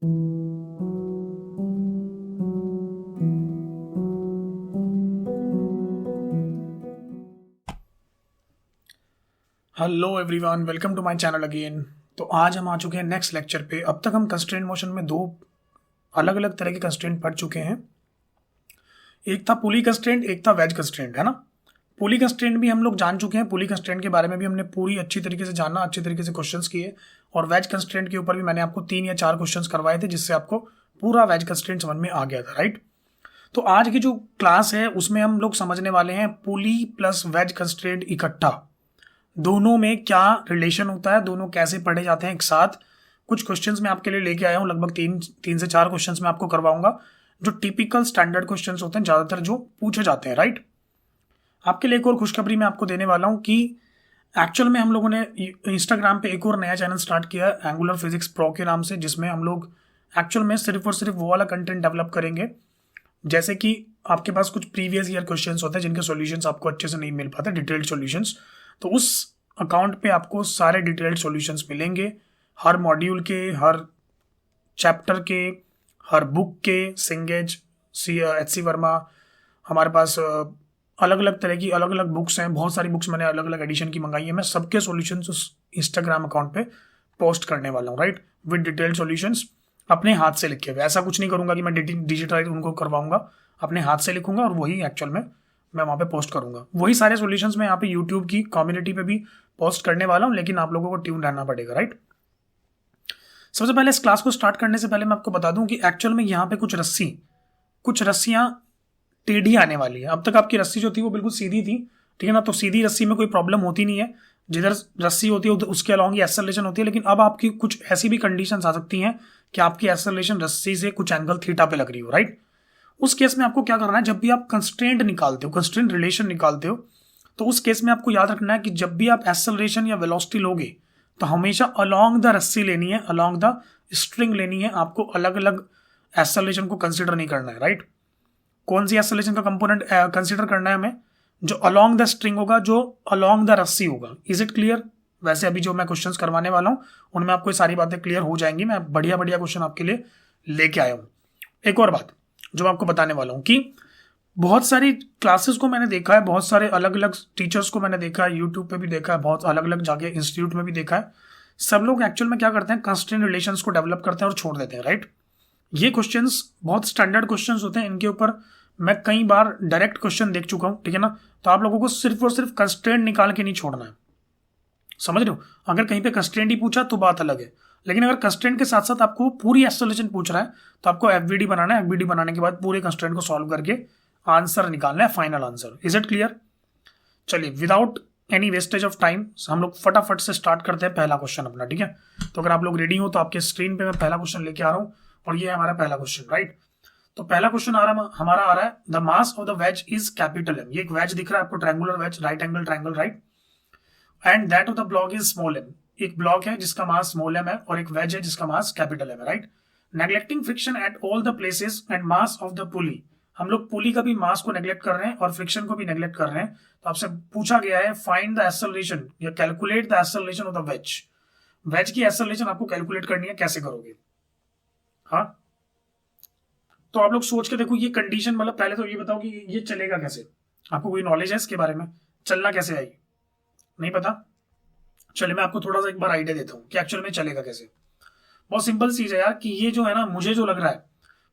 Hello everyone, welcome to my channel again. तो आज हम आ चुके हैं नेक्स्ट लेक्चर पे। अब तक हम कंस्ट्रेंट मोशन में दो अलग अलग तरह के कंस्ट्रेंट पढ़ चुके हैं। एक था पुली कंस्ट्रेंट, एक था वेज कंस्ट्रेंट, है ना। पुली कंस्ट्रेंट भी हम लोग जान चुके हैं। पुली कंस्ट्रेंट के बारे में भी हमने पूरी अच्छी तरीके से जाना, अच्छी तरीके से क्वेश्चंस किए। और वेज कंस्ट्रेंट के ऊपर भी मैंने आपको 3 या 4 क्वेश्चंस करवाए थे, जिससे आपको पूरा वेज कंस्ट्रेंट समझ में आ गया था, राइट। तो आज की जो क्लास है उसमें हम लोग समझने वाले हैं पुली प्लस वेज कंस्ट्रेंट इकट्ठा, दोनों में क्या रिलेशन होता है, दोनों कैसे पढ़े जाते हैं एक साथ। कुछ क्वेश्चंस मैं आपके लिए लेके आया हूं, लगभग तीन से चार क्वेश्चंस मैं आपको करवाऊंगा, जो टिपिकल स्टैंडर्ड क्वेश्चंस होते हैं, ज्यादातर जो पूछे जाते हैं, राइट। आपके लिए एक और खुशखबरी मैं आपको देने वाला हूं कि एक्चुअल में हम लोगों ने इंस्टाग्राम पे एक और नया चैनल स्टार्ट किया है, एंगुलर फिजिक्स प्रो के नाम से, जिसमें हम लोग एक्चुअल में सिर्फ और सिर्फ वो वाला कंटेंट डेवलप करेंगे, जैसे कि आपके पास कुछ प्रीवियस ईयर क्वेश्चंस होते हैं जिनके सॉल्यूशंस आपको अच्छे से नहीं मिल पाते, डिटेल्ड सॉल्यूशंस। तो उस अकाउंट पे आपको सारे डिटेल्ड सॉल्यूशंस मिलेंगे, हर मॉड्यूल के, हर चैप्टर के, हर बुक के, सिंगेज, HC वर्मा। हमारे पास अलग अलग तरह की अलग अलग बुक्स हैं, बहुत सारी बुक्स मैंने अलग अलग एडिशन की मंगाई है। मैं सबके सॉल्यूशंस उस इंस्टाग्राम अकाउंट पे पोस्ट करने वाला हूँ, राइट, विद डिटेल्ड सॉल्यूशंस, अपने हाथ से लिखे हुए। ऐसा कुछ नहीं करूंगा कि मैं डिजिटाइज उनको करवाऊंगा, अपने हाथ से लिखूंगा और वही एक्चुअल में मैं वहाँ पे पोस्ट करूंगा। वही सारे सॉल्यूशंस मैं यहाँ पे यूट्यूब की कम्युनिटी पे भी पोस्ट करने वाला हूँ, लेकिन आप लोगों को ट्यून रहना पड़ेगा, राइट। सबसे पहले इस क्लास को स्टार्ट करने से पहले मैं आपको बता दूं कि एक्चुअल में यहाँ पे कुछ रस्सियाँ टेढ़ी आने वाली है। अब तक आपकी रस्सी जो थी वो बिल्कुल सीधी थी, ठीक है ना। तो सीधी रस्सी में कोई प्रॉब्लम होती नहीं है, जिधर रस्सी होती है उसके अलॉन्ग ही एक्सेलरेशन होती है। लेकिन अब आपकी कुछ ऐसी भी कंडीशंस आ सकती हैं कि आपकी एक्सेलरेशन रस्सी से कुछ एंगल थीटा पे लग रही हो, राइट। उस केस में आपको क्या करना है, जब भी आप कंस्ट्रेंट निकालते हो, कंस्ट्रेंट रिलेशन निकालते हो, तो उस केस में आपको याद रखना है कि जब भी आप एक्सेलरेशन या वेलोसिटी लोगे तो हमेशा अलोंग द रस्सी लेनी है, अलोंग द स्ट्रिंग लेनी है। आपको अलग अलग एक्सेलरेशन को कंसिडर नहीं करना है, राइट। कौन सी एक्सेलरेशन का कंपोनेंट कंसिडर करना है हमें, जो अलोंग द स्ट्रिंग होगा, जो अलोंग द रस्सी होगा। Is it clear. वैसे अभी जो मैं क्वेश्चंस करवाने वाला हूं उनमें आपको ये सारी बातें क्लियर हो जाएंगी। मैं बढ़िया बढ़िया क्वेश्चन आपके लिए लेके आया हूं। एक और बात जो मैं आपको बताने वाला हूं कि बहुत सारी क्लासेस को मैंने देखा है, बहुत सारे अलग अलग टीचर्स को मैंने देखा है, यूट्यूब पे भी देखा है, बहुत अलग अलग जाके इंस्टीट्यूट में भी देखा है। सब लोग एक्चुअल में क्या करते हैं, कंस्ट्रेंट रिलेशंस को डेवलप करते हैं और छोड़ देते हैं, राइट। ये क्वेश्चंस बहुत स्टैंडर्ड क्वेश्चंस होते हैं, इनके ऊपर मैं कई बार डायरेक्ट क्वेश्चन देख चुका हूं, ठीक है ना। तो आप लोगों को सिर्फ और सिर्फ कंस्ट्रेंट निकाल के नहीं छोड़ना है, समझ रहे हो। अगर कहीं पे कंस्ट्रेंट ही पूछा तो बात अलग है, लेकिन अगर कंस्ट्रेंट के साथ साथ आपको पूरी एक्सेलरेशन पूछ रहा है तो आपको एफबीडी बनाना है। एफबीडी बनाने के बाद पूरे कंस्ट्रेंट को सॉल्व करके आंसर निकालना है, final answer. Is it clear. चलिए, without any wastage of time हम लोग फटाफट से स्टार्ट करते हैं पहला क्वेश्चन अपना, ठीक है। तो अगर आप लोग रेडी हो तो आपके स्क्रीन पे मैं पहला क्वेश्चन लेके आ रहा हूं, और ये है हमारा पहला क्वेश्चन, राइट। तो पहला क्वेश्चन हमारा आ रहा है, the mass of the wedge is capital M. ये एक वेज दिख रहा है आपको, triangular wedge, right angle triangle, right. And that of the block is small M. एक ब्लॉक है जिसका मास स्मॉल एम है और एक वेज है जिसका मास कैपिटल एम है, right. Neglecting friction at all the places and mass of the पुली। हम लोग पुली का भी मास को नेग्लेक्ट कर रहे हैं और फ्रिक्शन को भी नेग्लेक्ट कर रहे हैं। तो आपसे पूछा गया है फाइंड द एक्सेलरेशन या calculate the acceleration of the wedge. Wedge की एक्सेलरेशन आपको कैलकुलेट करनी है, कैसे करोगे। हाँ, तो आप लोग सोच के देखो, ये कंडीशन, मतलब पहले तो ये बताओ कि ये चलेगा कैसे। आपको कोई नॉलेज है इसके बारे में, चलना कैसे आएगी, नहीं पता। चलिए मैं आपको थोड़ा सा एक बार आइडिया देता हूँ कि एक्चुअल में चलेगा कैसे। बहुत सिंपल चीज है यार, कि ये जो है ना, मुझे जो लग रहा है,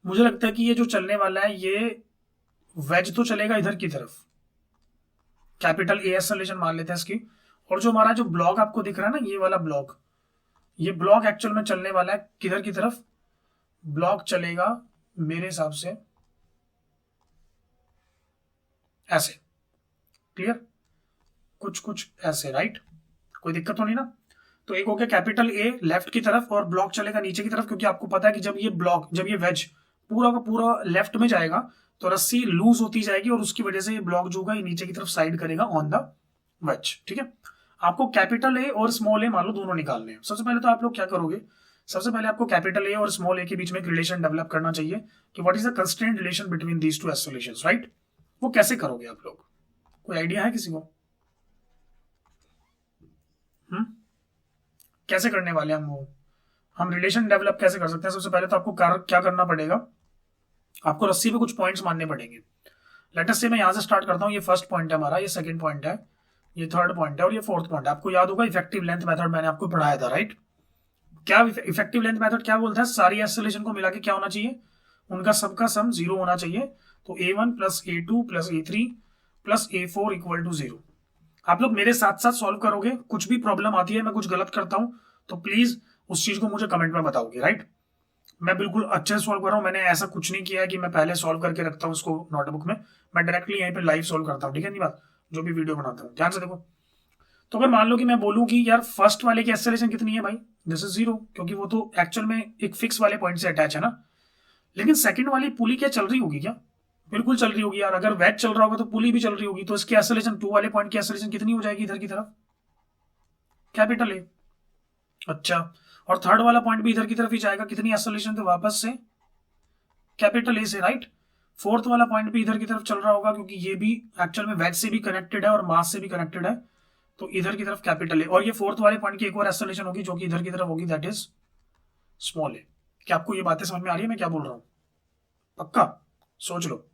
मुझे लगता है कि ये जो चलने वाला है, ये वेज तो चलेगा इधर की तरफ, कैपिटल ए एक्सेलरेशन मान लेते हैं इसकी। और जो हमारा जो ब्लॉक आपको दिख रहा है ना, ये वाला ब्लॉक, ये ब्लॉक एक्चुअल में चलने वाला है किधर की तरफ। ब्लॉक चलेगा मेरे हिसाब से ऐसे, क्लियर, कुछ कुछ ऐसे, राइट। कोई दिक्कत तो नहीं ना। तो एक हो गया कैपिटल ए लेफ्ट की तरफ और ब्लॉक चलेगा नीचे की तरफ, क्योंकि आपको पता है कि जब ये वेज पूरा का पूरा लेफ्ट में जाएगा तो रस्सी लूज होती जाएगी और उसकी वजह से ये ब्लॉक जो होगा ये नीचे की तरफ साइड करेगा ऑन द वेज, ठीक है। आपको कैपिटल ए और स्मॉल ए मान लो दोनों निकालने हैं। सबसे पहले तो आप लोग क्या करोगे, सबसे पहले आपको कैपिटल ए और स्मॉल ए के बीच में एक रिलेशन डेवलप करना चाहिए कि what is the constraint relation between these two accelerations, right. वो कैसे करोगे आप लोग, कोई आइडिया है किसी को। कैसे करने वाले हम वो, हम रिलेशन डेवलप कैसे कर सकते हैं? सबसे पहले तो आपको क्या करना पड़ेगा, आपको रस्सी पे कुछ पॉइंट्स मानने पड़ेंगे। लेट अस से मैं यहाँ से स्टार्ट करता हूँ, ये फर्स्ट पॉइंट है हमारा, ये सेकंड पॉइंट है, ये थर्ड पॉइंट है और ये फोर्थ पॉइंट है। आपको याद होगा इफेक्टिव लेंथ मेथड मैंने आपको पढ़ाया था, राइट? क्या इफेक्टिव लेंथ मेथड क्या बोलता है? सारी एक्सेलरेशन को मिला के क्या होना चाहिए, उनका सबका सम 0 होना चाहिए। तो a1 plus a2 plus a3 plus a4 equal to 0। आप लोग मेरे साथ साथ सॉल्व करोगे, कुछ भी प्रॉब्लम आती है, मैं कुछ गलत करता हूं तो प्लीज उस चीज को मुझे कमेंट में बताओगे, राइट? मैं बिल्कुल अच्छे से सॉल्व कर रहा हूँ, मैंने ऐसा कुछ नहीं किया है कि मैं पहले सॉल्व करके रखता हूँ उसको नोटबुक में, मैं डायरेक्टली यहीं पे लाइव सॉल्व करता हूँ, ठीक है? नहीं बात, जो भी वीडियो बनाता हूँ ध्यान से देखो। तो अगर मान लो कि मैं बोलूँ कि यार फर्स्ट वाले की एक्सेलरेशन कितनी है भाई, दिस इज 0, क्योंकि वो तो एक्चुअल में एक फिक्स वाले पॉइंट से अटैच है ना। लेकिन सेकंड वाली पुली क्या चल रही होगी क्या? बिल्कुल चल रही होगी यार। अगर वेज चल रहा होगा तो पुली भी चल रही होगी, तो इसकी एक्सेलरेशन 2 वाले पॉइंट की एक्सेलरेशन कितनी हो जाएगी इधर की तरफ? Capital A. अच्छा, और थर्ड वाला पॉइंट भी इधर की तरफ ही जाएगा, कितनी एक्सेलरेशन? तो वापस से कैपिटल ए से, राइट? फोर्थ वाला पॉइंट भी इधर की तरफ चल रहा होगा, क्योंकि ये भी एक्चुअल में वेज से भी कनेक्टेड है और मास से भी कनेक्टेड है, तो इधर की तरफ कैपिटल ए। और ये फोर्थ वाले पॉइंट की एक और एक्सेलरेशन होगी जो कि इधर की तरफ होगी, दैट इज स्मॉल ए। क्या आपको ये बातें समझ में आ रही है मैं क्या बोल रहा हूं? पक्का सोच लो।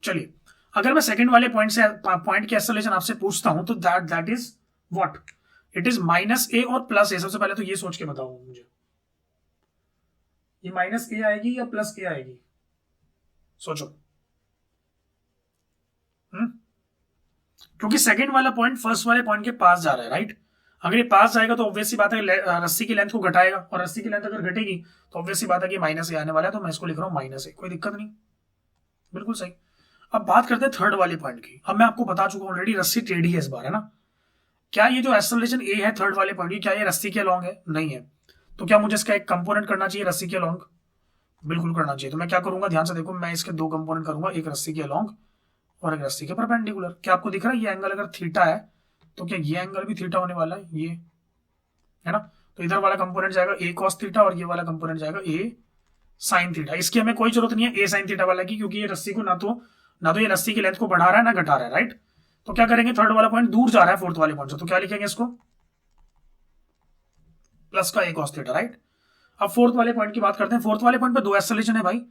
चलिए, अगर मैं सेकंड वाले पॉइंट की एक्सेलरेशन आपसे पूछता हूं तो that is what? It is minus A और प्लस ए। सबसे पहले तो ये सोच के बताओ मुझे, ये माइनस ए आएगी या प्लस ए आएगी? सोचो। क्योंकि सेकंड वाला पॉइंट फर्स्ट वाले पॉइंट के पास जा रहा है, राइट? अगर ये पास जाएगा तो ऑब्वियस सी बात है रस्सी की लेंथ को घटाएगा, और रस्सी की लेंथ अगर घटेगी तो ऑब्वियस सी बात है कि माइनस ए आने वाला है, तो मैं इसको लिख रहा हूं माइनस ए, कोई दिक्कत नहीं, बिल्कुल सही। अब बात करते हैं थर्ड वाले पॉइंट की। अब मैं आपको बता चुका हूं ऑलरेडी, रस्सी टेढ़ी है इस बार, है ना? क्या ये जो एक्सेलरेशन ए है थर्ड वाले पॉइंट की, क्या ये रस्सी के अलॉन्ग है? नहीं है। तो क्या मुझे इसका एक कंपोनेंट करना चाहिए रस्सी के अलॉन्ग? बिल्कुल करना चाहिए। तो मैं क्या करूंगा, ध्यान से देखो, मैं इसके दो कंपोनेंट करूंगा, एक रस्सी के अलॉन्ग और एक रस्सी के परपेंडिकुलर। क्या आपको दिख रहा है ये एंगल अगर थीटा है तो क्या ये एंगल भी थीटा होने वाला है? ये है ना? तो इधर वाला कंपोनेंट जाएगा ए कॉस थीटा और ये वाला कंपोनेंट जाएगा ए साइन थीटा। इसकी हमें कोई जरूरत नहीं है ए साइन थीटा वाला की, क्योंकि ये रस्सी को ना तो ये रस्सी की लेंथ को बढ़ा रहा है ना घटा रहा है, राइट? तो क्या करेंगे, थर्ड वाला पॉइंट दूर जा रहा है फोर्थ वाले पॉइंट से, तो क्या लिखेंगे इसको? प्लस का ए कॉस थीटा, राइट? अब फोर्थ वाले पॉइंट की बात करते हैं। फोर्थ वाले पॉइंट पे दो एक्सेलरेशन है भाई।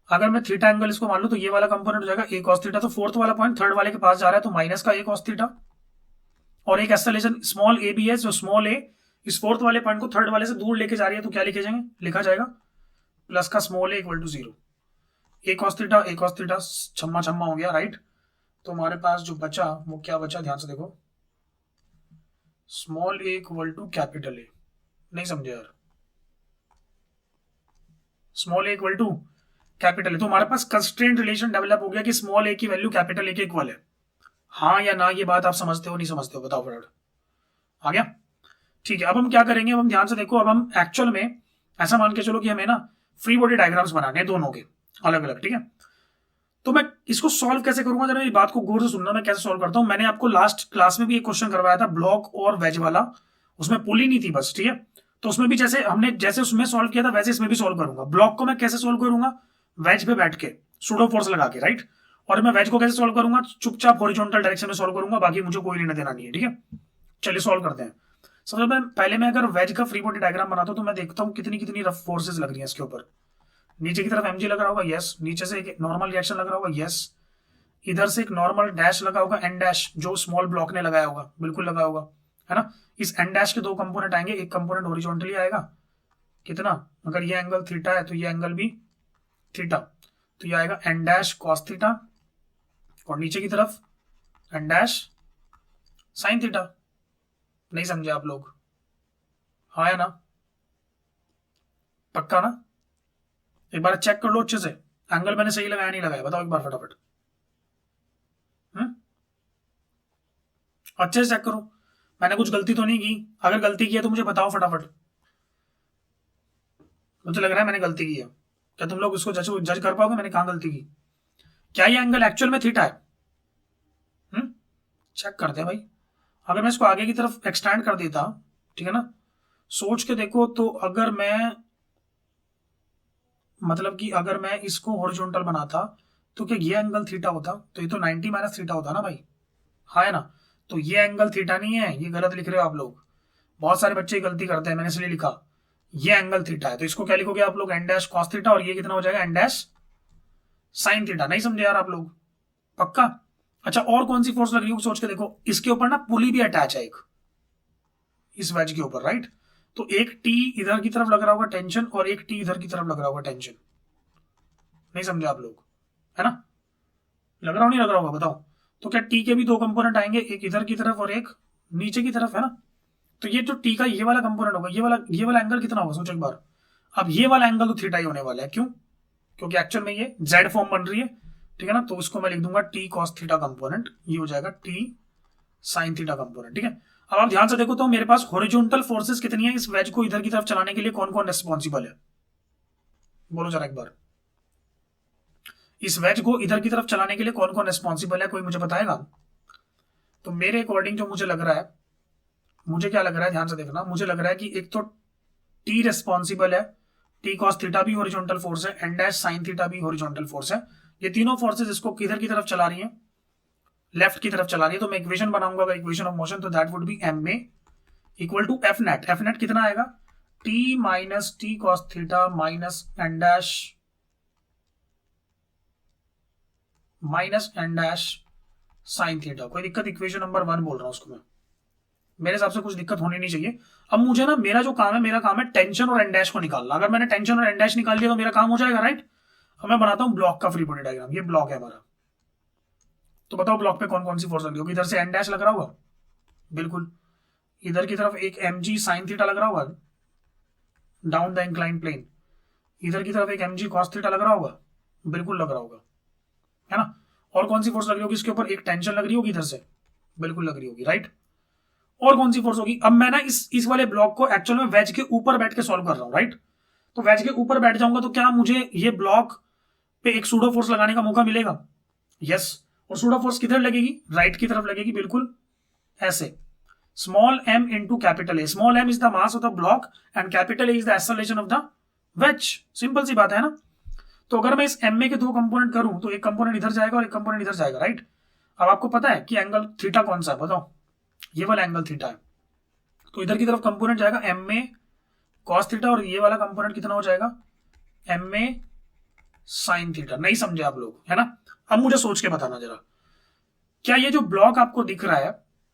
अगर मैं थीटा एंगल इसको मान लूं तो ये वाला कंपोनेंट हो जाएगा ए कॉस थीटा, तो फोर्थ वाला पॉइंट थर्ड वाले के पास जा रहा है, तो माइनस का ए कॉस थीटा। और एक एक्सेलरेशन स्मॉल ए भी है, जो स्मॉल ए इस फोर्थ वाले पॉइंट को थर्ड वाले से दूर लेके जा रही है, तो क्या लिखा जाएगा प्लस का small A equal to 0। A cos theta छम्मा छम्मा हो गया, राइट? तो हमारे पास जो बचा वो क्या बचा, ध्यान से देखो, small A equal to capital A. नहीं समझे यार? Small A equal to capital A, तो हमारे पास कंस्ट्रेंट रिलेशन डेवलप हो गया कि स्मॉल ए की वैल्यू कैपिटल ए के इक्वल है। हाँ या ना, ये बात आप समझते हो नहीं समझते हो, बताओ फटाफट। आ गया? ठीक है। अब हम क्या करेंगे, अब हम ध्यान से देखो, अब हम एक्चुअल में ऐसा मान के चलो कि हमें ना फ्री बॉडी डायग्राम्स बनाने हैं दोनों के अलग अलग, ठीक है? तो मैं इसको सॉल्व कैसे करूंगा, जरा मेरी बात को गौर से सुनना, मैं कैसे सॉल्व करता हूं। मैंने आपको लास्ट क्लास में भी एक क्वेश्चन करवाया था ब्लॉक और वेज वाला, उसमें पुली नहीं थी बस, ठीक है? तो उसमें भी जैसे उसमें सॉल्व किया था वैसे इसमें भी सॉल्व करूंगा। ब्लॉक को मैं कैसे सॉल्व करूंगा, वेज पे बैठ के सूडो फोर्स लगा के, राइट? और मैं वेज को कैसे सॉल्व करूंगा, चुपचाप हॉरिजॉन्टल डायरेक्शन में सॉल्व करूंगा, बाकी मुझे कोई लेना देना नहीं है, ठीक है? चलिए सॉल्व करते हैं। सबसे पहले मैं अगर वेज का फ्री बॉडी डायग्राम बनाता हूं तो मैं देखता हूं कितनी कितनी रफ फोर्सेस लग रही है इसके ऊपर। नीचे की तरफ एमजी लग रहा होगा, यस। नीचे से एक नॉर्मल रिएक्शन लग रहा होगा, यस। इधर से एक नॉर्मल डैश लगा होगा, एन डैश, जो स्मॉल ब्लॉक ने लगाया होगा, बिल्कुल लगा होगा, है ना? इस एन डैश के दो कंपोनेंट आएंगे, एक कंपोनेंट हॉरिजॉन्टली आएगा, कितना, अगर ये एंगल थीटा है तो ये एंगल भी थीटा, तो ये आएगा एन डैश कॉस थीटा, और नीचे की तरफ एन डैश साइन थीटा। नहीं समझे आप लोग? हाँ या ना? पक्का ना? एक बार चेक कर लो अच्छे से, एंगल मैंने सही लगाया नहीं लगाया, बताओ एक बार फटाफट। अच्छे से चेक करो, मैंने कुछ गलती तो नहीं की? अगर गलती की है तो मुझे बताओ फटाफट। मुझे लग रहा है मैंने गलती की है। क्या तुम लोग इसको जज कर पाओगे मैंने कहां गलती की? क्या ये एंगल एक्चुअल में थीटा है? चेक करते हैं भाई। अगर मैं इसको आगे की तरफ एक्सटेंड कर देता, ठीक है ना, सोच के देखो, तो अगर मैं मतलब कि अगर मैं इसको हॉरिजॉन्टल बनाता तो क्या ये एंगल थीटा होता? तो ये तो 90 माइनस थीटा होता ना भाई, हाँ है ना? तो ये एंगल थीटा नहीं है, ये गलत लिख रहे हो आप लोग। बहुत सारे बच्चे गलती करते हैं, मैंने इसलिए लिखा। ये एंगल थीटा है, तो इसको क्या लिखोगे आप लोग, एन डैश कॉस थीटा, और ये कितना हो जाएगा, एन डैश साइन थीटा। नहीं समझे यार आप लोग, पक्का? अच्छा, और कौन सी फोर्स लग रही है सोच के देखो, इसके ऊपर ना पुली भी अटैच है एक, इस वेज के ऊपर, राइट? तो एक टी इधर की तरफ लग रहा होगा टेंशन, और एक टी इधर की तरफ लग रहा होगा टेंशन। नहीं समझे आप लोग, है ना? लग रहा हो नहीं लग रहा होगा, बताओ? तो क्या टी के भी दो कंपोनेंट आएंगे, एक इधर की तरफ और एक नीचे की तरफ, है ना? तो ये जो टी का ये वाला कंपोनेंट होगा, ये वाला एंगल कितना होगा सोचो एक बार। अब ये वाला एंगल तो थीटा ही होने वाला है, क्यों? क्योंकि एक्चुअल में ये जेड फॉर्म बन रही है, ठीक है ना? तो उसको मैं लिख दूंगा टी कॉस थीटा कंपोनेंट, ये हो जाएगा टी साइन थीटा कंपोनेंट, ठीक है? अब आप ध्यान से देखो तो मेरे पास हॉरिजॉन्टल फोर्सेस कितनी है इस वेज को इधर की तरफ चलाने के लिए, कौन कौन रिस्पॉन्सिबल है, बोलो जरा एक बार। इस वेज को इधर की तरफ चलाने के लिए कौन कौन रिस्पॉन्सिबल है, कोई मुझे बताएगा? तो मेरे अकॉर्डिंग जो मुझे लग रहा है, मुझे क्या लग रहा है, ध्यान से देखना, मुझे लग रहा है कि एक तो टी रिस्पॉन्सिबल है, टी कॉस थीटा भी हॉरिजॉन्टल फोर्स है, एन डैश साइन थीटा भी हॉरिजॉन्टल फोर्स है। ये तीनों फोर्सेस इसको किधर की तरफ चला रही हैं, लेफ्ट की तरफ चला रही है। तो मैं इक्वेशन बनाऊंगा, इक्वेशन ऑफ मोशन, तो that would be M A equal to F net. F net कितना आएगा, T minus T cos theta minus N dash sine theta. कोई दिक्कत, इक्वेशन नंबर 1 बोल रहा हूं उसको मैं, मेरे हिसाब से कुछ दिक्कत होनी नहीं चाहिए। अब मुझे ना, मेरा जो काम है, मेरा काम है टेंशन और एन डैश को निकालना। अगर मैंने टेंशन और एन डैश निकाल लिया तो मेरा काम हो जाएगा, राइट? अब मैं बनाता हूं ब्लॉक का फ्री बॉडी डायग्राम। ये ब्लॉक है हमारा, तो बताओ ब्लॉक पे कौन कौन सी फोर्स लग रही होगी। इधर से एन डैश लग रहा होगा, बिल्कुल। इधर की तरफ एक एम जी साइन थीटा लग रहा होगा डाउन द इंक्लाइन प्लेन। इधर की तरफ एक एम जी कॉस थीटा लग रहा होगा, बिल्कुल लग रहा होगा, है ना? और कौन सी फोर्स लग रही होगी इसके ऊपर, एक टेंशन लग रही होगी इधर से, बिल्कुल लग रही होगी, राइट? और कौन सी फोर्स होगी? अब मैं ना इस वाले ब्लॉक को एक्चुअल में वेज के ऊपर बैठ के सॉल्व कर रहा हूं, राइट? तो वेज के ऊपर बैठ जाऊंगा तो क्या मुझे ये ब्लॉक पे एक सूडो फोर्स लगाने का मौका मिलेगा? यस। और सूडो फोर्स किधर लगेगी, राइट की तरफ लगेगी, बिल्कुल ऐसे। Small m into capital A. Small m is the mass of the block and capital A is the acceleration of the wedge. Simple सी बात है ना? तो अगर मैं इस एम ए के दो कंपोनेंट करूं तो एक कंपोनेंट इधर जाएगा और एक कंपोनेंट इधर जाएगा, राइट? अब आपको पता है कि एंगल थीटा कौन सा है, बताओ? ये वाला एंगल थीटा है। तो इधर की तरफ कंपोनेंट जाएगा एम ए कॉस थीटा, और ये वाला कंपोनेंट कितना हो जाएगा, एम ए साइन थीटा। नहीं समझे आप लोग, है ना? अब मुझे सोच के बताना जरा, क्या ये जो ब्लॉक आपको दिख रहा है,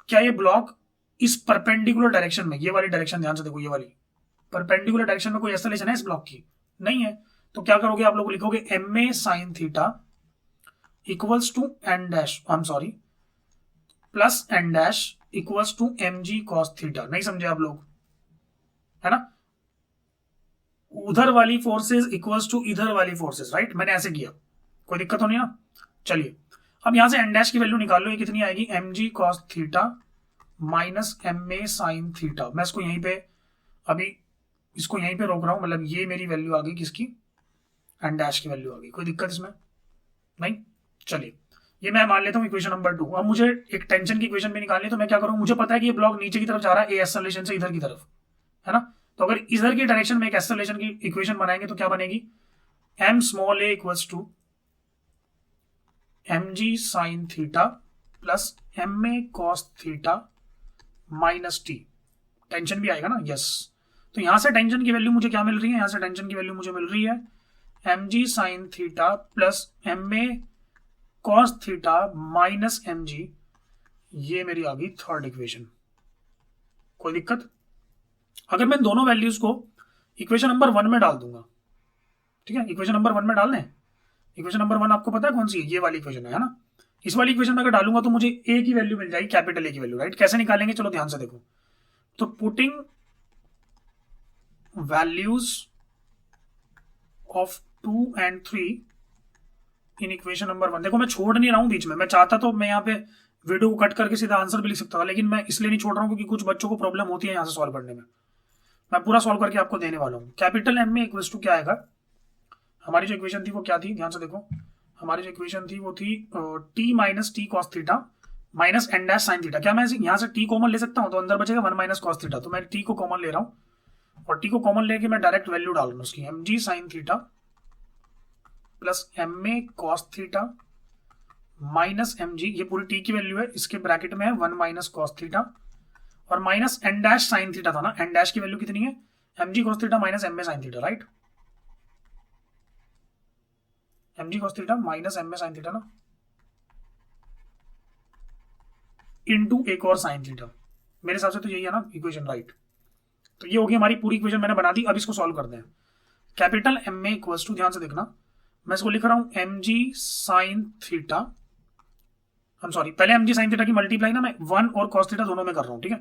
क्या ये ब्लॉक इस परपेंडिकुलर डायरेक्शन में, ये वाली डायरेक्शन ध्यान से देखो, ये वाली परपेंडिकुलर डायरेक्शन में कोई एक्सेलरेशन है इस ब्लॉक की? नहीं है। तो क्या करोगे आप लोग, लिखोगे M A sine theta equals to N dash, I am sorry, plus N dash equals to M G cos theta. नहीं समझे आप लोग, है ना? उधर वाली फोर्सेस इक्वल्स टू इधर वाली फोर्सेस, राइट? मैंने ऐसे किया, कोई दिक्कत तो नहीं ना? चलिए, अब यहां से एन डैश की वैल्यू निकाल लो, ये कितनी आएगी, M G cos theta minus M A sine theta. मैं इसको यहीं पे, अभी इसको यहीं पे रोक रहा हूं, मतलब ये मेरी वैल्यू आ गई किसकी, एन डैश की वैल्यू आ गई। कोई दिक्कत इसमें नहीं? चलिए, ये मैं मान लेता हूं इक्वेशन नंबर 2। अब मुझे एक टेंशन की इक्वेशन भी निकालनी है, तो मैं क्या करूं, मुझे पता है कि ये ब्लॉक नीचे की तरफ जा रहा है, ए एक्सेलरेशन से इधर की तरफ, है ना? तो अगर इधर की डायरेक्शन में एक एक्सेलरेशन की इक्वेशन बनाएंगे तो क्या बनेगी, M small A equals to M G sine theta plus M A cos theta minus T. Tension भी आएगा ना, यस। तो यहां से टेंशन की वैल्यू मुझे क्या मिल रही है, यहां से टेंशन की वैल्यू मुझे मिल रही है एम जी साइन थीटा प्लस एम ए cos theta minus M G. ये मेरी आ गई थर्ड इक्वेशन। कोई दिक्कत? अगर मैं दोनों वैल्यूज को इक्वेशन नंबर 1 में डाल दूंगा, ठीक है, इक्वेशन नंबर 1 में डाल दें। इक्वेशन नंबर 1 आपको पता है कौन सी है, ये वाली इक्वेशन है ना? इस वाली इक्वेशन में अगर डालूंगा तो मुझे ए की वैल्यू मिल जाएगी, कैपिटल ए की वैल्यू, राइट? कैसे निकालेंगे, चलो ध्यान से देखो। तो putting values of 2 and 3 in equation number 1। देखो मैं छोड़ नहीं रहा हूं बीच में, मैं चाहता तो मैं यहाँ पे वीडियो को कट करके सीधा आंसर भी लिख सकता था, लेकिन मैं इसलिए नहीं छोड़ रहा हूं क्योंकि कुछ बच्चों को प्रॉब्लम होती है यहाँ से सॉल्व करने में। मैं पूरा सॉल्व करके आपको देने वाला हूँ। कैपिटल एम में इक्वल्स टू क्या आएगा, हमारी जो इक्वेशन थी वो क्या थी, ध्यान से देखो। हमारी जो इक्वेशन थी वो थी T minus T cos theta minus N dash sine theta. क्या मैं यहाँ से टी कॉमन ले सकता हूँ, तो अंदर बचेगा 1 माइनस कॉस थीटा। तो मैं टी को कॉमन ले रहा हूँ, और टी को कॉमन लेके मैं डायरेक्ट वैल्यू डाल रहा हूँ उसकी, एम जी साइन थीटा प्लस एम ए cos theta minus M G. ये पूरी टी की वैल्यू है, इसके ब्रैकेट में है 1 माइनस कॉस थीटा, और minus N dash sine theta था ना, एन डैश की वैल्यू कितनी है, M G cos theta minus M A sine theta, right, M G cos theta minus M A sine theta ना, into एक और sine theta. मेरे हिसाब से तो यही है ना इक्वेशन, राइट। तो ये होगी हमारी पूरी इक्वेशन, मैंने बना दी। अब इसको सॉल्व करते हैं। Capital M A equals to, ध्यान से देखना, मैं इसको लिख रहा हूं एम जी साइन थीटा, हम सॉरी पहले एम जी साइन थीटा की मल्टीप्लाई ना मैं वन और कॉस थीटा दोनों में कर रहा हूं, ठीक है।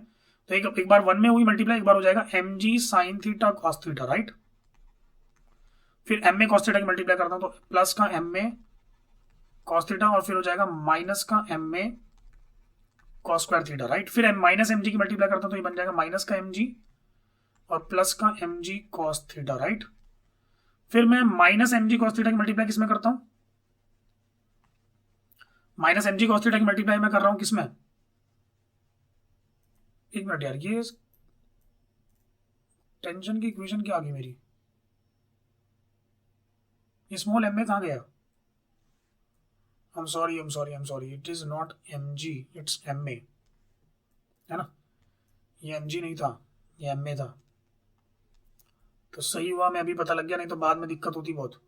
तो एक बार वन में हुई मल्टीप्लाई, एक बार हो जाएगा एम जी sine theta cos theta, right. फिर एम ए कॉस थीटा की मल्टीप्लाई करता हूं तो प्लस का एम ए कॉस थीटा, और फिर हो जाएगा माइनस का एम ए कॉस स्क्वायर थीटा, राइट। फिर माइनस एम जी की मल्टीप्लाई करता हूं तो ये बन जाएगा माइनस का एम जी और प्लस का M G cos theta, right. फिर मैं minus M G cos theta की मल्टीप्लाई किसमें करता हूं, minus M G cos theta की मल्टीप्लाई मैं कर रहा हूं किसमें, एक मिनट यार, ये टेंशन की इक्वेशन क्या आ गई मेरी, ये स्मॉल एम ए कहां गया, I'm sorry, it is not mg, it's ma, है ना, ये mg नहीं था, ये ma था। तो सही हुआ, मैं अभी पता लग गया, नहीं तो बाद में दिक्कत होती बहुत।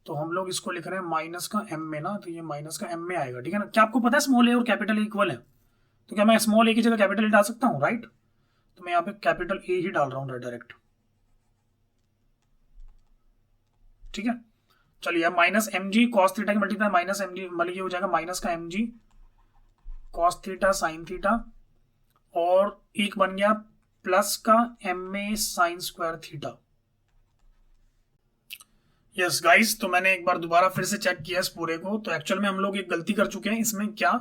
तो हम लोग इसको लिख रहे हैं माइनस का एम में ना, तो ये माइनस का एम में आएगा, ठीक है ना। क्या आपको पता है स्मॉल ए और कैपिटल ए इक्वल है, तो क्या मैं स्मॉल ए की जगह कैपिटल ए डाल सकता हूँ, राइट। तो मैं यहाँ पे कैपिटल ए ही डाल रहा हूँ डायरेक्ट, ठीक है। चलिए अब minus M G cos theta की मल्टीप्लाई माइनस एम जी, मतलब ये हो जाएगा माइनस का M G cos theta sine theta, और एक बन गया प्लस का M A sine square theta. Yes guys, तो मैंने एक बार दोबारा फिर से चेक किया इस पूरे को, तो एक्चुअल में हम लोग एक गलती कर चुके हैं इसमें, क्या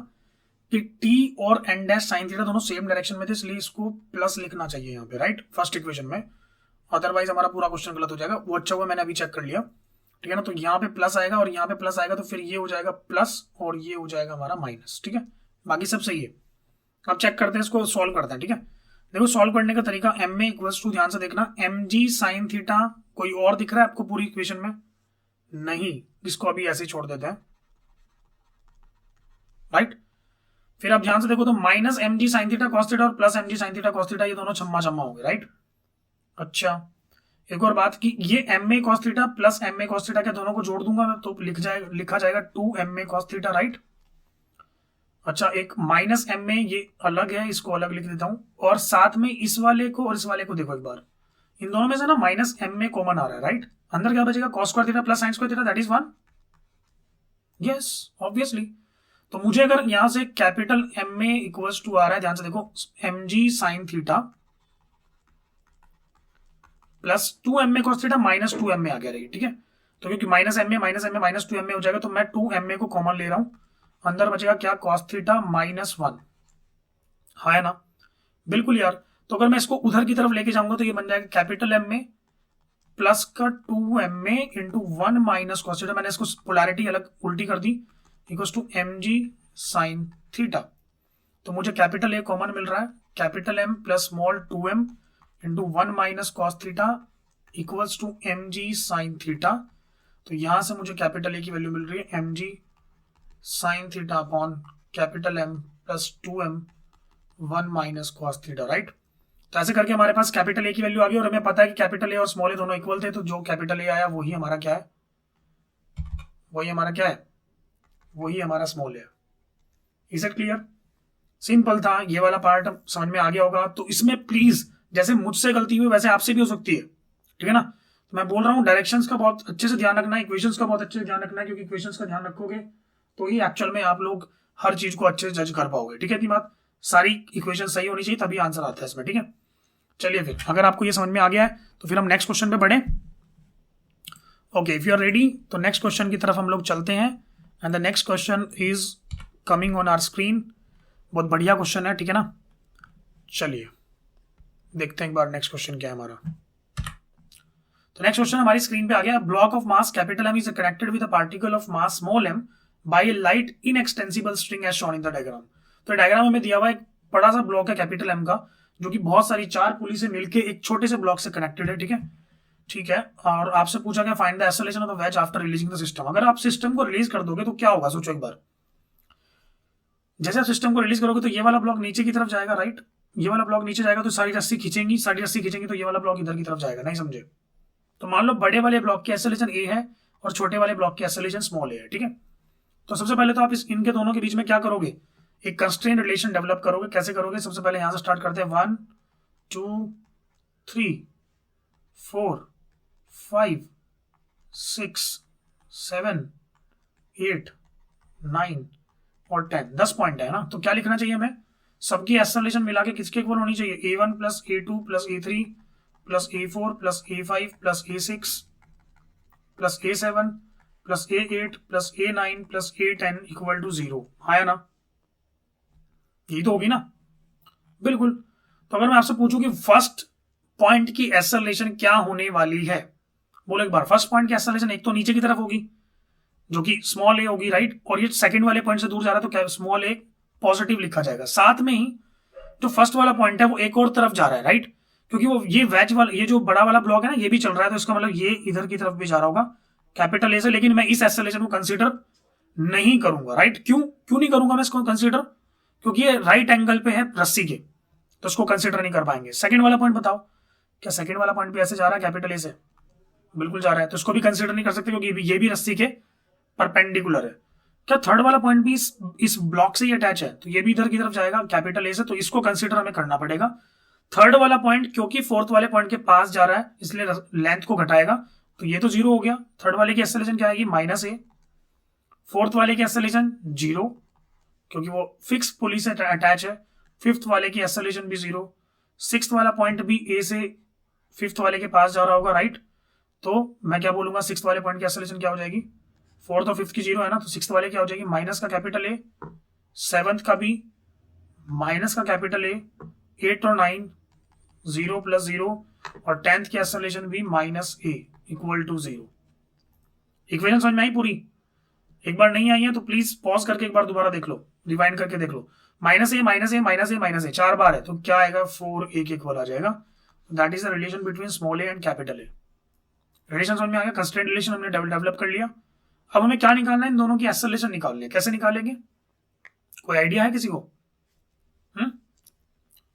कि टी और एन डैश साइन थीटा दोनों सेम डायरेक्शन में थे, इसलिए इसको प्लस लिखना चाहिए यहाँ पे, राइट, फर्स्ट इक्वेशन में। अदरवाइज हमारा पूरा क्वेश्चन गलत हो जाएगा। वो अच्छा हुआ मैंने अभी चेक कर लिया, ठीक है ना। तो यहाँ पे प्लस आएगा और यहाँ पे प्लस आएगा, तो फिर ये हो जाएगा प्लस और ये हो जाएगा हमारा माइनस, ठीक है। बाकी सब सही है। अब चेक करते हैं, इसको सॉल्व करते हैं, ठीक है। देखो सॉल्व करने का तरीका, एम ए इक्वल्स टू, ध्यान से देखना, एम जी साइन थीटा, कोई और दिख रहा है आपको पूरी इक्वेशन में, नहीं, इसको अभी ऐसे ही छोड़ देते हैं, राइट। फिर आप ध्यान से देखो तो minus M G sine theta cos theta और प्लस एम जी साइन थीटा कॉस थीटा, ये दोनों छम्मा छम्मा हो गए, राइट। अच्छा एक और बात कि ये एम ए कॉस थीटा प्लस एम ए कॉस थीटा के दोनों को जोड़ दूंगा मैं, तो लिखा जाएगा two M A cos theta, right. अच्छा एक माइनस एम ए ये अलग है, इसको अलग लिख देता हूं, और साथ में इस वाले को और इस वाले को देखो एक बार, इन दोनों में से ना माइनस एम ए कॉमन आ रहा है, राइट। अंदर क्या बचेगा, cos square theta plus sine square theta, that is 1, yes obviously. तो मुझे अगर यहां से capital M A equals to आ रहा है, ध्यान से देखो, m ji sine theta plus two M A cos theta minus two M a आ गया, रही, ठीक है। तो क्योंकि minus M a minus two M A हो जाएगा, तो मैं टू एम ए को कॉमन ले रहा हूं, अंदर बचेगा क्या, कॉस थीटा माइनस 1, हाँ है ना, बिल्कुल यार। तो अगर मैं इसको उधर की तरफ लेके जाऊंगा तो ये बन जाएगा कैपिटल एम ए प्लस का two M a into 1 minus cos theta, मैंने इसको पोलैरिटी अलग उल्टी कर दी, equals to M G sine theta. तो मुझे कैपिटल ए कॉमन मिल रहा है, capital M plus small two m into 1 minus cos theta equals to M G sine theta. तो यहां से मुझे कैपिटल ए की वैल्यू मिल रही है एम जी sine theta upon capital M plus two M 1 minus cos theta, right. तो ऐसे करके हमारे पास कैपिटल ए की वैल्यू आ गई, और हमें पता है कि कैपिटल ए और स्मॉल ए दोनों इक्वल थे, तो जो कैपिटल ए आया वही हमारा क्या है, वही हमारा small A. Is it clear? Simple था, ये वाला पार्ट समझ में आ गया होगा। तो इसमें प्लीज, जैसे मुझसे गलती हुई वैसे आपसे भी हो सकती है, ठीक है ना। तो मैं बोल रहा हूँ डायरेक्शंस का बहुत अच्छे से ध्यान रखना है, इक्वेशंस का बहुत अच्छे से ध्यान रखना है, क्योंकि इक्वेशंस का ध्यान रखोगे तो ही एक्चुअल में आप लोग हर चीज को अच्छे से जज कर पाओगे, ठीक है। इतनी बात, सारी इक्वेशन सही होनी चाहिए तभी आंसर आता है इसमें, ठीक है। चलिए फिर, अगर आपको ये समझ में आ गया है तो फिर हम नेक्स्ट क्वेश्चन पे बढ़े। Okay, if you are ready तो नेक्स्ट क्वेश्चन की तरफ हम लोग चलते हैं, and the next question is coming on our screen. बहुत बढ़िया क्वेश्चन है, ठीक है ना। चलिए देखते हैं एक बार नेक्स्ट क्वेश्चन क्या है हमारा। तो नेक्स्ट क्वेश्चन हमारी स्क्रीन पे आ गया, block of mass capital M is connected with a particle of mass small M by a light inextensible string as shown in the diagram. तो डायग्राम हमें दिया हुआ एक बड़ा सा ब्लॉक है कैपिटल एम का, जो कि बहुत सारी चार पुली से मिलके एक छोटे से ब्लॉक से कनेक्टेड है, ठीक है। और आपसे पूछा गया find the acceleration of the veg after releasing the system. अगर आप सिस्टम को रिलीज कर दोगे तो क्या होगा, सोचो एक बार। जैसे आप सिस्टम को रिलीज करोगे तो ये वाला ब्लॉक नीचे की तरफ जाएगा, राइट। ये वाला ब्लॉक नीचे जाएगा तो सारी रस्सी खींचेंगी, सारी रस्सी खींचेंगी तो ये वाला ब्लॉक इधर की तरफ जाएगा, नहीं समझे। तो मान लो बड़े वाले ब्लॉक की एक्सेलरेशन ए है और छोटे वाले ब्लॉक की एक्सेलरेशन स्मॉल ए है, ठीक है। तो सबसे पहले तो आप इनके दोनों के बीच में क्या करोगे, एक कंस्ट्रेंट रिलेशन डेवलप करोगे। कैसे करोगे, सबसे पहले यहां से स्टार्ट करते हैं 1 2 3 4 5 6 7 8 9 और 10, 10 पॉइंट है ना। तो क्या लिखना चाहिए हमें, सबकी एक्सेलरेशन मिला के किसके इक्वल होनी चाहिए, A1 plus A2 plus A3 plus A4 plus A5 plus A6 plus A7 plus A8 plus A9 plus A10 equal to 0, आया ना। यही तो होगी ना, बिल्कुल। तो अगर मैं आपसे पूछूं कि फर्स्ट पॉइंट की एक्सेलरेशन क्या होने वाली है, बोलो एक बार। फर्स्ट पॉइंट की एक्सेलरेशन एक तो नीचे की तरफ होगी जो कि स्मॉल ए होगी, राइट। और ये सेकंड वाले पॉइंट से दूर जा रहा है तो क्या स्मॉल ए पॉजिटिव लिखा जाएगा। साथ में ही जो फर्स्ट वाला पॉइंट है वो एक और तरफ जा रहा है, राइट, क्योंकि वो ये वेज वाला, ये जो बड़ा वाला ब्लॉक है ना, ये भी चल रहा है, तो इसका मतलब ये इधर की तरफ भी जा रहा होगा कैपिटल ए से। लेकिन मैं इस एक्सेलरेशन को कंसीडर नहीं करूंगा, राइट। क्यों नहीं करूंगा मैं इसको कंसीडर, क्योंकि ये राइट एंगल पे है रस्सी के, तो इसको कंसीडर नहीं कर पाएंगे। सेकंड वाला पॉइंट बताओ, क्या सेकंड वाला पॉइंट भी ऐसे जा रहा है कैपिटल ए से, बिल्कुल जा रहा है, तो इसको भी कंसीडर नहीं कर सकते क्योंकि ये भी रस्सी के परपेंडिकुलर है। क्या थर्ड वाला पॉइंट भी इस ब्लॉक से ही अटैच है, तो ये भी इधर की तरफ जाएगा कैपिटल ए से, तो इसको कंसीडर हमें करना पड़ेगा। थर्ड वाला पॉइंट क्योंकि फोर्थ वाले पॉइंट के पास जा रहा है इसलिए लेंथ को घटाएगा, तो ये तो 0 हो गया। थर्ड वाले की एक्सेलरेशन क्या आएगी, -a। फोर्थ वाले की एक्सेलरेशन 0 क्योंकि वो फिक्स पुली से अटैच है। फिफ्थ वाले की एक्सेलरेशन भी 0। सिक्स्थ वाला पॉइंट भी ए से फिफ्थ वाले के पास जा रहा होगा, राइट। तो मैं क्या बोलूंगा, सिक्स्थ वाले पॉइंट की एक्सेलरेशन क्या हो जाएगी, फोर्थ और फिफ्थ की 0 है ना, तो सिक्स्थ वाले क्या हो जाएगी, माइनस का कैपिटल ए, सेवंथ का भी माइनस का कैपिटल ए, 8 और 9 0 प्लस 0 और 10th की एक्सेलरेशन भी -a इक्वल टू 0। इक्वेशन समझ में आई पूरी। एक बार नहीं आई है तो प्लीज पॉज करके एक बार दोबारा देख लो, रिवाइंड करके देख लो। -a 4 बार है तो क्या आएगा, 4a के इक्वल आ जाएगा। That is the relation between small A and capital A. Relation समझ में आ गया, कंस्ट्रेंट रिलेशन हमने डेवलप कर लिया। अब हमें क्या निकालना है, इन दोनों की एक्सेलरेशन निकालनी है। कैसे निकालेंगे, कोई आइडिया है किसी को?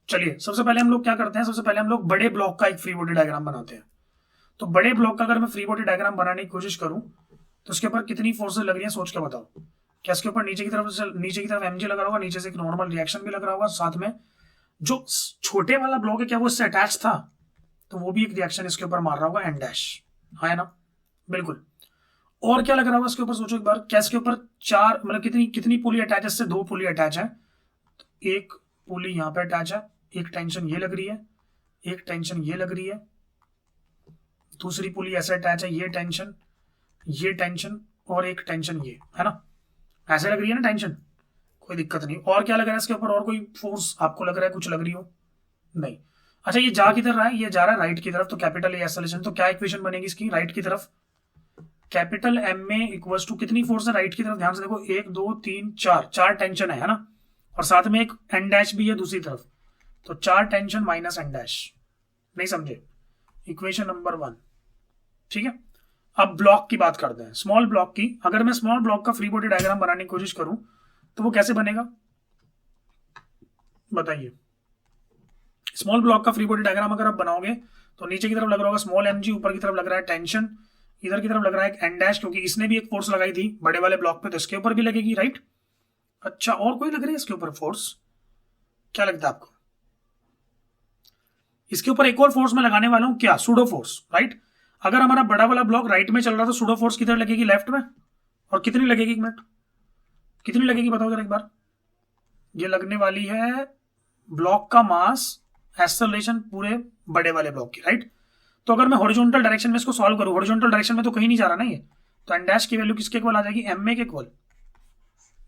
चलिए सबसे पहले हम लोग क्या करते हैं, सबसे पहले हम लोग बड़े ब्लॉक का एक फ्री बॉडी डायग्राम बनाते हैं। तो बड़े ब्लॉक का अगर मैं फ्री बॉडी डायग्राम बनाने की कोशिश करूं तो उसके ऊपर कितनी फोर्सेस लग रही है, सोच के बताओ। क्या इसके ऊपर नीचे की तरफ एमजी लग रहा होगा, नीचे से एक नॉर्मल रिएक्शन भी लग रहा होगा, साथ में जो छोटे वाला ब्लॉक है क्या वो इससे अटैच था, तो वो भी एक रिएक्शन इसके ऊपर मार रहा होगा एन डैश, है ना, बिल्कुल। और क्या लग रहा होगा इसके ऊपर, सोचो एक बार। क्या इसके ऊपर चार मतलब कितनी पुली अटैच है, इससे 2 पुली अटैच है। एक पुली यहाँ पे अटैच है, एक टेंशन ये लग रही है, एक टेंशन ये लग रही है, दूसरी पुली ऐसे अटैच है, ये टेंशन और एक टेंशन ये, है ना, ऐसे लग रही है ना टेंशन, कोई दिक्कत नहीं। और क्या लग रहा है इसके ऊपर, और कोई फोर्स आपको लग रहा है, कुछ लग रही हो, नहीं। अच्छा ये जा किधर रहा है, ये जा रहा है राइट की तरफ, तो कैपिटल ए एक्सेलरेशन। तो क्या इक्वेशन बनेगी इसकी, राइट की तरफ कैपिटल एम में इक्वल्स टू कितनी फोर्स है राइट की तरफ, ध्यान से देखो, 1 2 3 4 टेंशन है ना, और साथ में एक एन डैश भी है दूसरी तरफ, तो 4 टेंशन माइनस एन डैश, नहीं समझे, इक्वेशन नंबर 1, ठीक है। अब ब्लॉक की बात करते हैं, स्मॉल ब्लॉक की। अगर मैं स्मॉल ब्लॉक का फ्री बॉडी डायग्राम बनाने की कोशिश करूं तो वो कैसे बनेगा, बताइए। स्मॉल ब्लॉक का फ्री बॉडी डायग्राम अगर आप बनाओगे तो नीचे की तरफ लग रहा होगा स्मॉल एमजी, ऊपर की तरफ लग रहा है टेंशन, इधर की तरफ लग रहा है एक एन डैश, क्योंकि इसने भी एक फोर्स लगाई थी बड़े वाले ब्लॉक पे, तो इसके ऊपर भी लगेगी, राइट। अच्छा और कोई लग रही है इसके ऊपर फोर्स, क्या लगता है आपको? इसके ऊपर एक और फोर्स मैं लगाने वाला हूं, क्या, सूडो फोर्स, राइट। अगर हमारा बड़ा वाला ब्लॉक राइट में चल रहा तो सूडो फोर्स किधर लगेगी, लेफ्ट में, और कितनी लगेगी, एक मिनट, कितनी लगेगी बताओ जरा एक बार। ये लगने वाली है ब्लॉक का मास एक्सेलरेशन पूरे बड़े वाले ब्लॉक की, राइट। तो अगर मैं हॉरिजॉन्टल डायरेक्शन में इसको सॉल्व करूं, हॉरिजॉन्टल डायरेक्शन में तो कहीं नहीं जा रहा ना ये, तो एन डैश की वैल्यू किसके इक्वल आ जाएगी, एम ए के इक्वल,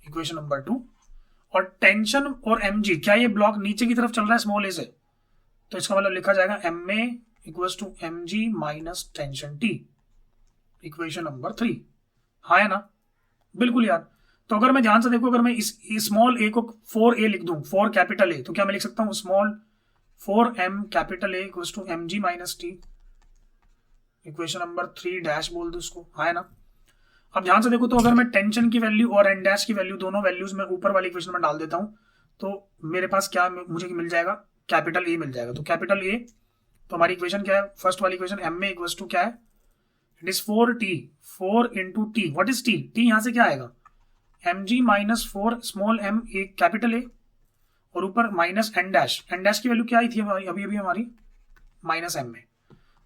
इक्वेशन नंबर 2। और टेंशन और एम जी, क्या ये ब्लॉक नीचे की तरफ चल रहा है स्मॉल ए से, तो इसका मतलब लिखा जाएगा M A equals to M G minus tension T, equation number 3, हाँ है ना, बिल्कुल यार। तो अगर मैं ध्यान से देखो, अगर मैं इस स्मॉल ए को 4a लिख दूं, 4 कैपिटल ए, तो क्या मैं लिख सकता हूं small 4m capital A equals to mg minus T, equation number 3 dash बोल दो उसको, हाँ है ना। अब ध्यान से देखो, तो अगर मैं टेंशन की वैल्यू और एन डैश की वैल्यू दोनों वैल्यूज में ऊपर वाली इक्वेशन में डाल देता हूं, तो मेरे पास क्या मुझे मिल जाएगा, कैपिटल ए मिल जाएगा। तो कैपिटल ए, तो हमारी इक्वेशन क्या है, फर्स्ट वाली इक्वेशन एम में इक्वल्स टू क्या है, it is 4t, 4 into T, what is T, T यहां से क्या आएगा, M G minus 4 small M A capital A, और ऊपर minus N dash, N dash की वैल्यू क्या आई थी अभी अभी हमारी, माइनस एम में,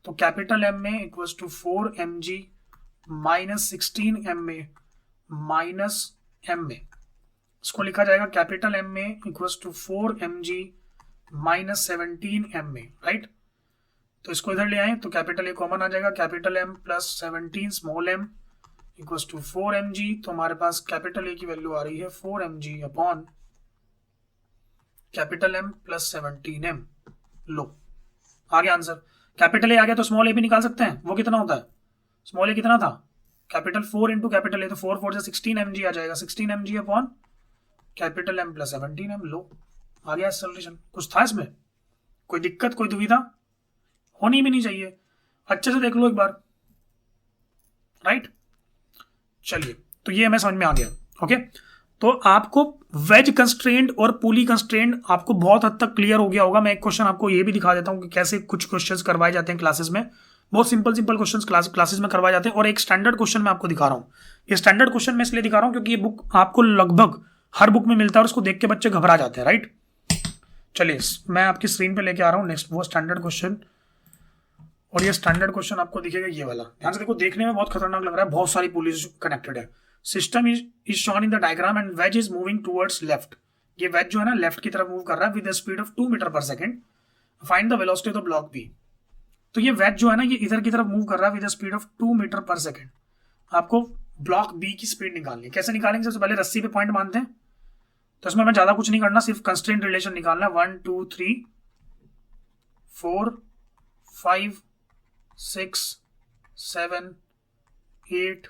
तो कैपिटल एम में equals to 4 M G minus 16 M में माइनस एम में, इसको लिखा जाएगा कैपिटल एम में equals to 4 M G minus 17 M में, राइट। तो इसको इधर ले आए तो कैपिटल ए कॉमन आ जाएगा, capital M plus 17 small M equals to 4 M G, तो हमारे पास कैपिटल ए की वैल्यू आ रही है 4 M g upon capital M plus 17 m. लो आ गया आंसर, कैपिटल ए आ गया तो स्मॉल ए भी निकाल सकते हैं, वो कितना होता है, स्मॉल ए कितना था, कैपिटल 4 इंटू कैपिटल ए, तो 4 4 से 16 एम जी आ जाएगा, 16 m g upon capital M plus 17 m. लो आ गया सोल्यूशन। कुछ था इसमें, कोई दिक्कत, कोई दुविधा, होनी भी नहीं चाहिए, अच्छे से देख लो एक बार, राइट। चलिए, तो ये हमें समझ में आ गया, ओके। तो आपको वेज कंस्ट्रेंट और पुली कंस्ट्रेंट आपको बहुत हद तक क्लियर हो गया होगा। मैं एक क्वेश्चन आपको ये भी दिखा देता हूं कि कैसे कुछ क्वेश्चंस करवाए जाते हैं क्लासेस में, बहुत सिंपल सिंपल क्वेश्चंस क्लासेस में करवाए जाते हैं, और एक स्टैंडर्ड क्वेश्चन मैं आपको दिखा रहा हूं। ये स्टैंडर्ड क्वेश्चन मैं इसलिए दिखा रहा हूं क्योंकि ये बुक आपको लगभग हर बुक में मिलता है और उसको देख के बच्चे घबरा जाते हैं, राइट। चलिए, मैं आपकी स्क्रीन पे लेके आ रहा हूँ नेक्स्ट वो स्टैंडर्ड क्वेश्चन, और ये स्टैंडर्ड क्वेश्चन आपको दिखेगा ये वाला। ध्यान से देखो, देखने में बहुत खतरनाक लग रहा है, बहुत सारी पुलिस कनेक्टेड है। System is shown in the diagram and wedge is moving towards left. ये वेज जो है ना लेफ्ट की तरफ मूव कर रहा है with the speed of 2 metre पर second. Find the velocity of the block B. तो ये वेज जो है ना ये इधर की तरफ मूव कर रहा है with the speed of 2 metre पर सेकंड। आपको ब्लॉक बी की स्पीड निकालनी है। कैसे निकालेंगे, सबसे पहले रस्सी पे पॉइंट मानते हैं, तो इसमें हमें ज्यादा कुछ नहीं करना, सिर्फ कंस्ट्रेंट रिलेशन निकालना है। 1 2 3 4 5 6 7 8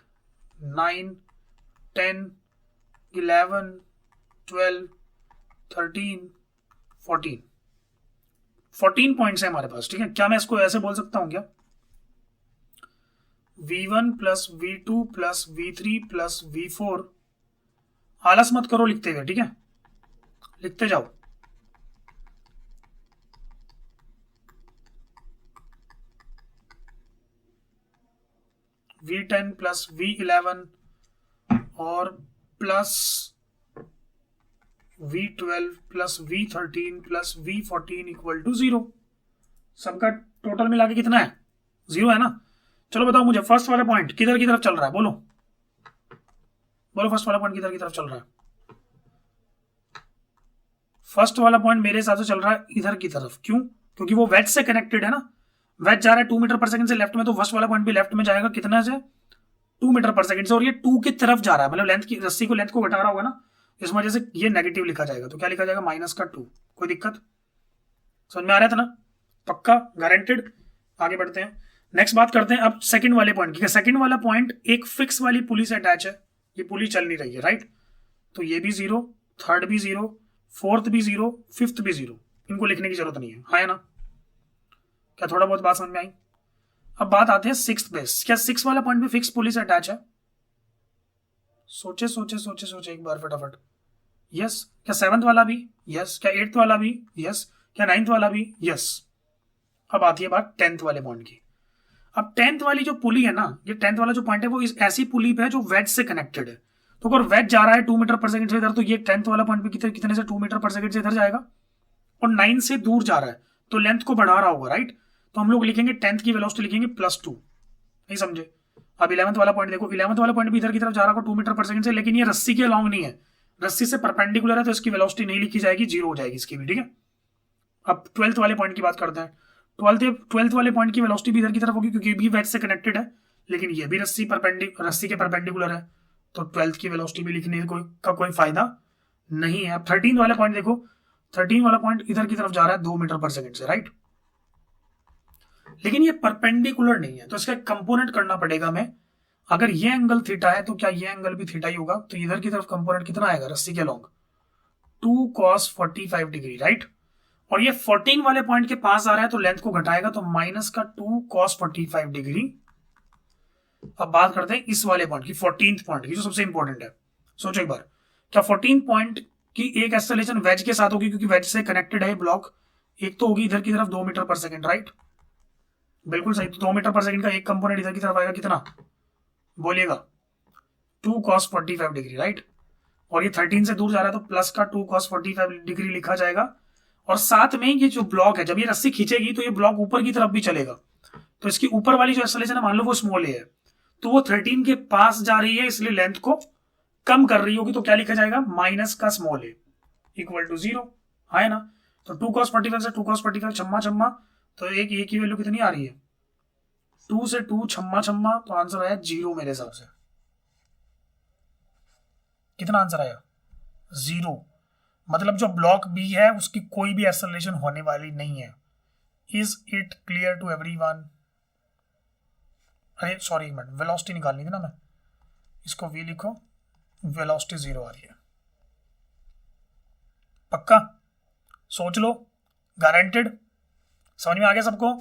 9 10 11 12 13 14 पॉइंट्स है हमारे पास, ठीक है। क्या मैं इसको ऐसे बोल सकता हूं क्या, V1 plus V2 plus V3 plus V4, आलस मत करो लिखते हुए, ठीक है, लिखते जाओ। V10 प्लस V11 और plus V12 plus V13 plus V14 equal to 0। सबका टोटल मिला के कितना है, 0 है ना। चलो बताओ मुझे, फर्स्ट वाला पॉइंट किधर की तरफ चल रहा है, बोलो बोलो, फर्स्ट वाला पॉइंट किधर की तरफ चल रहा है। फर्स्ट वाला पॉइंट मेरे हिसाब से चल रहा है इधर की तरफ। क्यों, क्योंकि वो वेज से कनेक्टेड है ना, वेज जा रहा है 2 मीटर पर सेकंड से लेफ्ट में, तो फर्स्ट वाला पॉइंट भी लेफ्ट में जाएगा, कितना से 2 मीटर पर सेकंड से, और ये 2 की तरफ जा रहा है, मतलब लेंथ की, रस्सी को लेंथ को घटा रहा होगा ना, इस वजह से ये नेगेटिव लिखा जाएगा। तो क्या लिखा जाएगा, -2। कोई दिक्कत, समझ में आ रहा था ना, पक्का गारंटेड। आगे बढ़ते हैं, नेक्स्ट बात करते हैं अब सेकंड वाले पॉइंट की। सेकंड वाला पॉइंट एक फिक्स वाली पुली से अटैच है, ये पुली चल नहीं रही है, राइट। तो ये भी 0, थर्ड भी 0, फोर्थ भी 0, फिफ्थ भी 0, इनको लिखने की जरूरत नहीं है, हाँ या ना। क्या थोड़ा बहुत बात समझ में आई। अब बात आते हैं सिक्स पे। क्या 6 वाला पॉइंट भी फिक्स पुली से अटैच है, सोचे सोचे सोचे सोचे एक बार फटाफट। यस। क्या 7th वाला भी, यस। क्या 8th वाला भी, यस। क्या 9th वाला भी, यस। अब आती है बात 10th वाले पॉइंट की। अब 10th वाली जो पुली है ना, ये 10th वाला जो पॉइंट है वो इस ऐसी पुली पे है जो वेज से कनेक्टेड है। तो अगर वेज जा रहा है 2 मीटर पर सेकंड से इधर, तो ये 10th वाला पॉइंट भी कितने से 2 मीटर पर सेकंड से इधर जाएगा, और 9 से दूर जा रहा है तो लेंथ को बढ़ा रहा होगा, राइट। तो हम लोग लिखेंगे 10th की वेलोसिटी लिखेंगे +2, नहीं समझे। अब 11th वाला पॉइंट देखो, 11th वाला पॉइंट भी इधर की तरफ जा रहा होगा 2 मीटर पर सेकंड से, लेकिन ये रस्सी के अलॉन्ग नहीं है, रस्सी से परपेंडिकुलर है, तो इसकी वेलोसिटी नहीं लिखी जाएगी, 0 हो जाएगी इसकी भी, ठीक है। अब 12th वाले पॉइंट की बात करते हैं। 12th वाले पॉइंट की वेलोसिटी भी इधर की तरफ होगी क्योंकि भी वेज से कनेक्टेड है, लेकिन ये भी रस्सी के परपेंडिकुलर है, तो 12th की वेलोसिटी भी लिखने का कोई फायदा नहीं है। अब 13th वाला पॉइंट देखो, 13 वाला पॉइंट इधर की तरफ जा रहा है 2 मीटर पर सेकंड से, राइट, लेकिन ये परपेंडिकुलर नहीं है, तो इसका कंपोनेंट करना पड़ेगा हमें। अगर ये एंगल थीटा है तो क्या ये एंगल भी थीटा ही होगा, तो इधर की तरफ कंपोनेंट कितना आएगा रस्सी के लॉन्ग, 2 cos 45 डिग्री, राइट। और ये 14 वाले पॉइंट के पास आ रहा है तो लेंथ को घटाएगा, तो -2 cos 45 डिग्री अब बात करते हैं इस वाले पॉइंट की, 14th पॉइंट की, जो सबसे इंपॉर्टेंट है। सोचो एक बार, क्या 14th पॉइंट की एक एक्सेलरेशन वेज के साथ होगी, क्योंकि वेज से कनेक्टेड है ब्लॉक। एक तो होगी इधर की तरफ 2 मीटर पर सेकेंड, राइट, बिल्कुल सही। तो 2 मीटर पर सेकेंड का एक कंपोनेंट इधर की तरफ आएगा, कितना बोलिएगा, 2 cos 45 डिग्री, राइट। और ये 13 से दूर जा रहा है तो प्लस का 2 cos 45 डिग्री लिखा जाएगा। और साथ में ये जो ब्लॉक है, जब ये रस्सी खींचेगी तो ये ब्लॉक ऊपर की तरफ भी चलेगा, तो इसकी ऊपर वाली जो एक्सेलरेशन है, मान लो वो स्मॉल ए है, तो वो 13 के पास जा रही है, इसलिए लेंथ को कम कर रही होगी, तो क्या लिखा जाएगा, माइनस का स्मॉल ए इक्वल टू 0, है ना। तो 2 cos 45 से 2 cos 45 छम्मा छम्मा, तो एक ए की वैल्यू कितनी आ रही है, 2 से 2 छम्मा छम्मा, तो आंसर आया 0 मेरे हिसाब से। कितना आंसर आया, 0। मतलब जो ब्लॉक बी है उसकी कोई भी एक्सेलरेशन होने वाली नहीं है। Is it clear to everyone? अरे सॉरी एक मिनट, वेलोसिटी निकालनी थी ना, मैं इसको वी लिखो, वेलोसिटी 0 आ रही है, पक्का सोच लो, गारंटेड। समझ में आ गया सबको?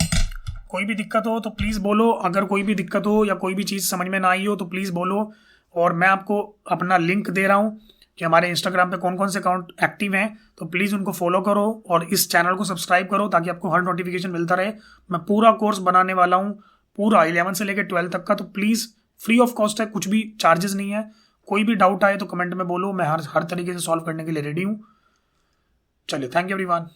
कोई भी दिक्कत हो तो प्लीज़ बोलो, अगर कोई भी दिक्कत हो या कोई भी चीज़ समझ में ना आई हो तो प्लीज़ बोलो। और मैं आपको अपना लिंक दे रहा हूँ कि हमारे इंस्टाग्राम पे कौन कौन से अकाउंट एक्टिव हैं, तो प्लीज़ उनको फॉलो करो और इस चैनल को सब्सक्राइब करो, ताकि आपको हर नोटिफिकेशन मिलता रहे। मैं पूरा कोर्स बनाने वाला हूँ, पूरा 11 से लेकर 12 तक का, तो प्लीज़ फ्री ऑफ कॉस्ट है, कुछ भी चार्जेस नहीं है। कोई भी डाउट आए तो कमेंट में बोलो, मैं हर तरीके से सॉल्व करने के लिए रेडी हूँ। चलिए, थैंक यू एवरीवन।